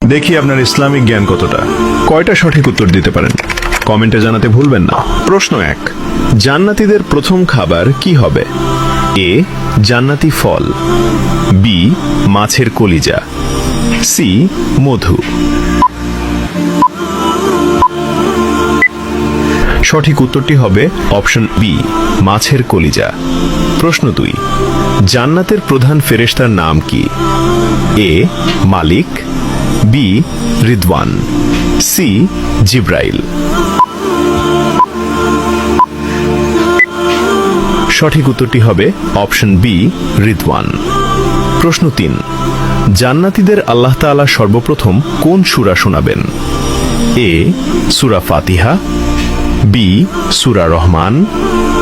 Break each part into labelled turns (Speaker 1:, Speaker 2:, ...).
Speaker 1: দেখি আপনার ইসলামিক জ্ঞান কতটা। কয়টা সঠিক উত্তর দিতে পারেন কমেন্টে জানাতে ভুলবেন না। প্রশ্ন 1, জান্নাতীদের প্রথম খাবার কি হবে? এ, জান্নাতি ফল, বি, মাছের কলিজা, সি, মধু। সঠিক উত্তরটি হবে অপশন বি, মাছের কলিজা। প্রশ্ন 2, জান্নাতের প্রধান ফেরেশতার নাম কি? এ, মালিক, বি, রিদওয়ান, সি, জিব্রাইল। সঠিক উত্তরটি হবে অপশন বি, রিদওয়ান। প্রশ্ন 3, জান্নাতীদের আল্লাহ তাআলা সর্বপ্রথম কোন সূরা শোনাবেন? এ, সূরা ফাতিহা, বি, সূরা রহমান,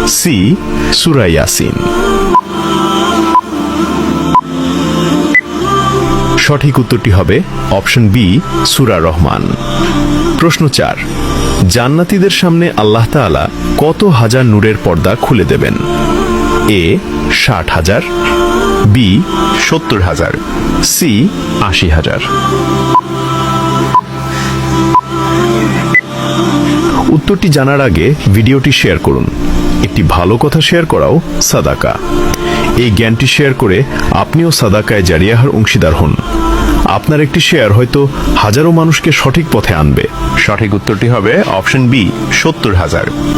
Speaker 1: সি, সূরা ইয়াসিন। সঠিক উত্তরটি হবে অপশন বি, সূরা রহমান। প্রশ্ন 4, জান্নাতীদের সামনে আল্লাহ তাআলা কত হাজার নূরের পর্দা খুলে দেবেন? এ, 60,000, বি, 70,000, সি, 80,000। উত্তরটি জানার আগে ভিডিওটি শেয়ার করুন। একটি ভালো কথা শেয়ার করাও সাদাকা। এই জ্ঞানটি শেয়ার করে আপনিও সাদাকায় জারিয়াহার অংশীদার হন। আপনার একটি শেয়ার হয়তো হাজারো মানুষকে সঠিক পথে আনবে। সঠিক উত্তরটি হবে অপশন বি, 70,000।